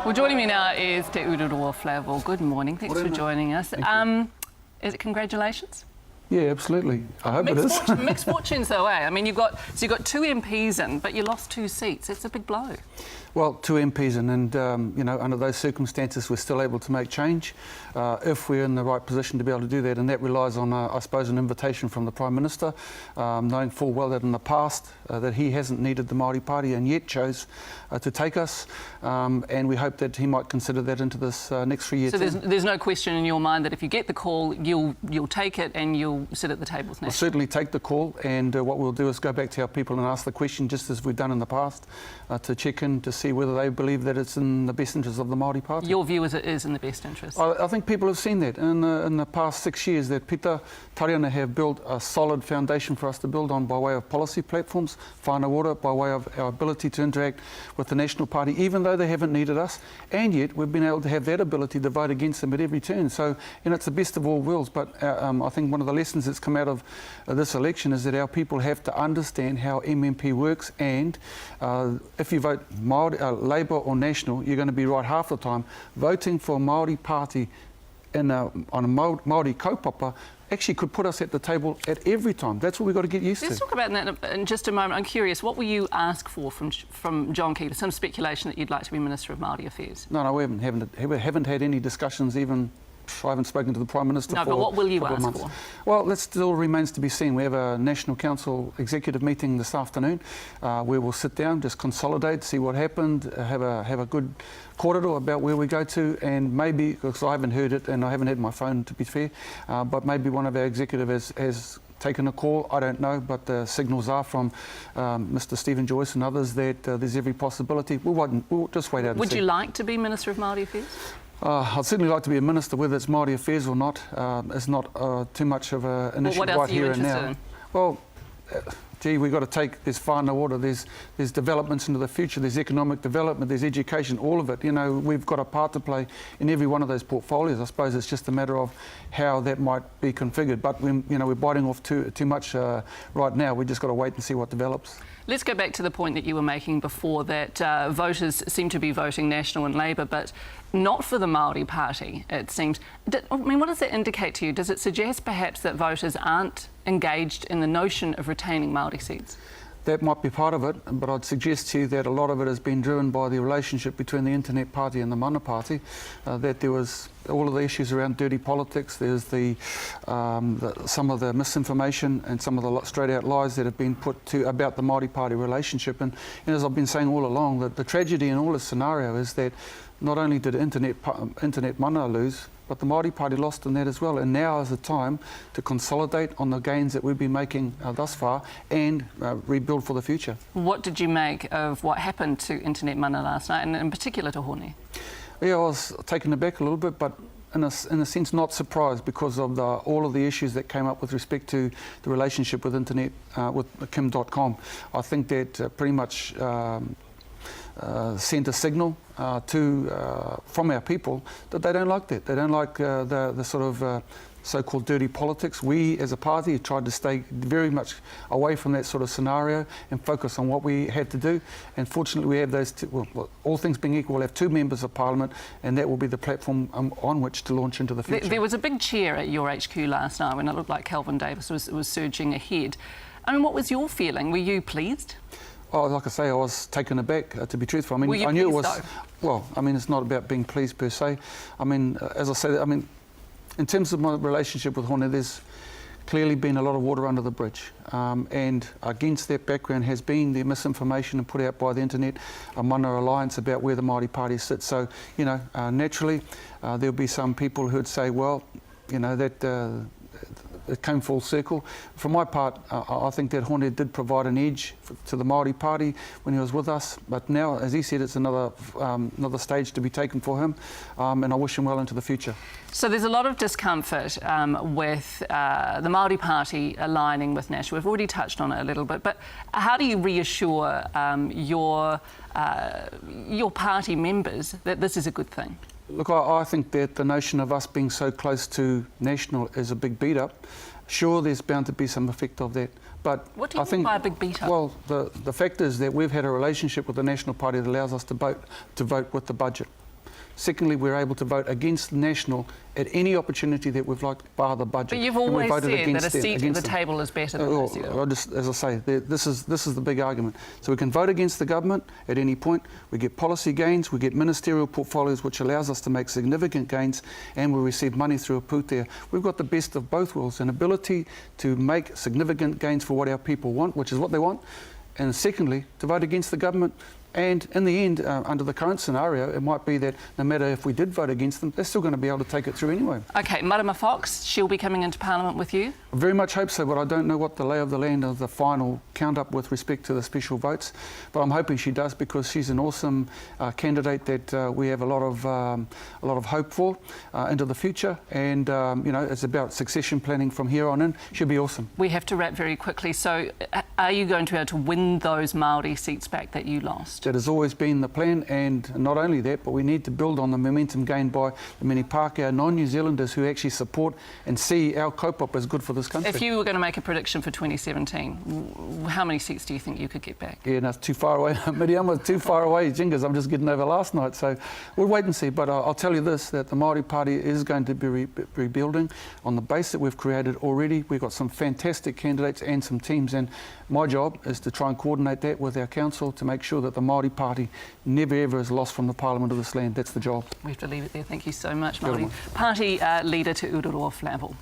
Well, joining me now is Te Ururoa Flavor. Good morning. Thanks for joining us. Is it congratulations? Yeah, absolutely. I hope it is. Mixed fortunes though, eh? I mean, you've got two MPs in, but you lost 2 seats. It's a big blow. Well, 2 MPs in, and you know, under those circumstances, we're still able to make change if we're in the right position to be able to do that, and that relies on, I suppose, an invitation from the Prime Minister, knowing full well that in the past that he hasn't needed the Maori Party and yet chose to take us, and we hope that he might consider that into this next 3-year term. So there's no question in your mind that if you get the call, you'll take it and you'll sit at the tables now? We'll certainly take the call, and what we'll do is go back to our people and ask the question, just as we've done in the past, to check in to see whether they believe that it's in the best interest of the Maori Party. Your view is it is in the best interest? I think people have seen that in the past 6 years, that Pita Tariana have built a solid foundation for us to build on by way of policy platforms, whānau ora, by way of our ability to interact with the National Party, even though they haven't needed us, and yet we've been able to have that ability to vote against them at every turn. So, you know, it's the best of all worlds, but I think one of the lessons that's come out of this election is that our people have to understand how MMP works, and if you vote Māori, Labour or National, you're going to be right half the time. Voting for Maori Party on a Māori kaupapa actually could put us at the table at every time. That's what we've got to get used to. Let's talk about that in just a moment. I'm curious, what will you ask for from John Keeper? Some speculation that you'd like to be Minister of Māori Affairs. No, we haven't had any discussions. Even I haven't spoken to the Prime Minister for but what will you ask months. for? Well, that still remains to be seen. We have a National Council executive meeting this afternoon where we'll sit down, just consolidate, see what happened, have a good corridor about where we go to, and maybe, because I haven't heard it and I haven't had my phone to be fair, but maybe one of our executives has taken a call, I don't know, but the signals are from Mr Stephen Joyce and others that there's every possibility. We'll just wait out and see. Would you like to be Minister of Māori Affairs? I'd certainly like to be a minister, whether it's Māori Affairs or not. It's not too much of an issue right here and now. Well, gee, we've got to take this whānau ora, there's developments into the future, there's economic development, there's education, all of it. You know, we've got a part to play in every one of those portfolios. I suppose it's just a matter of how that might be configured. But we're biting off too much right now. We've just got to wait and see what develops. Let's go back to the point that you were making before, that voters seem to be voting National and Labour, but not for the Maori Party, it seems. I mean, what does that indicate to you? Does it suggest perhaps that voters aren't engaged in the notion of retaining Maori seats? That might be part of it, but I'd suggest to you that a lot of it has been driven by the relationship between the Internet Party and the Mana Party, that there was all of the issues around dirty politics, there's some of the misinformation and some of the straight-out lies that have been put to about the Māori Party relationship. And as I've been saying all along, that the tragedy in all this scenario is that not only did Internet Mana lose, but the Māori Party lost in that as well. And now is the time to consolidate on the gains that we've been making thus far and rebuild for the future. What did you make of what happened to Internet Mana last night, and in particular to Hone? Yeah, I was taken aback a little bit, but in a sense not surprised, because of all of the issues that came up with respect to the relationship with Internet, with Kim.com. I think that pretty much sent a signal from our people that they don't like that. They don't like the sort of so-called dirty politics. We as a party have tried to stay very much away from that sort of scenario and focus on what we had to do. And fortunately we have those well, all things being equal, we'll have 2 members of Parliament, and that will be the platform on which to launch into the future. There was a big cheer at your HQ last night when it looked like Kelvin Davis was surging ahead. I mean, what was your feeling? Were you pleased? Oh, like I say, I was taken aback, to be truthful. I mean, I knew it was. Though? Well, I mean, it's not about being pleased per se. I mean, as I say, I mean, in terms of my relationship with Hone, there's clearly been a lot of water under the bridge, and against that background has been the misinformation put out by the Internet Mana Alliance about where the Māori Party sits. So, you know, naturally, there'll be some people who'd say, well, you know, that. It came full circle. For my part, I think that Hone did provide an edge to the Maori Party when he was with us. But now, as he said, it's another stage to be taken for him, and I wish him well into the future. So there's a lot of discomfort with the Maori Party aligning with National. We've already touched on it a little bit, but how do you reassure your party members that this is a good thing? Look, I think that the notion of us being so close to National is a big beat-up. Sure, there's bound to be some effect of that, but what do you mean by a big beat-up? Well, the fact is that we've had a relationship with the National Party that allows us to vote with the budget. Secondly, we're able to vote against National at any opportunity that we've liked, bar the budget. But you've always said that a seat at the table is better than a seat. As I say, this is the big argument. So we can vote against the government at any point. We get policy gains, we get ministerial portfolios, which allows us to make significant gains, and we receive money through a pūtea. We've got the best of both worlds, an ability to make significant gains for what our people want, which is what they want, and secondly, to vote against the government. And in the end, under the current scenario, it might be that no matter if we did vote against them, they're still going to be able to take it through anyway. OK, Miriama Fox, she'll be coming into Parliament with you? I very much hope so, but I don't know what the lay of the land of the final count-up with respect to the special votes. But I'm hoping she does, because she's an awesome candidate that we have a lot of hope for into the future. And, you know, it's about succession planning from here on in. She'll be awesome. We have to wrap very quickly. So are you going to be able to win those Māori seats back that you lost? That has always been the plan, and not only that, but we need to build on the momentum gained by the many Pākehā non-New Zealanders who actually support and see our kaupapa as good for this country. If you were going to make a prediction for 2017, how many seats do you think you could get back? Yeah, no, it's too far away. Miriama, too far away. Jingers, I'm just getting over last night, so we'll wait and see. But I'll tell you this, that the Maori Party is going to be rebuilding on the base that we've created already. We've got some fantastic candidates and some teams, and my job is to try and coordinate that with our council to make sure that the Maori Party never ever is lost from the Parliament of this land. That's the job. We have to leave it there. Thank you so much, Maori Party leader to Ururoa Flavel.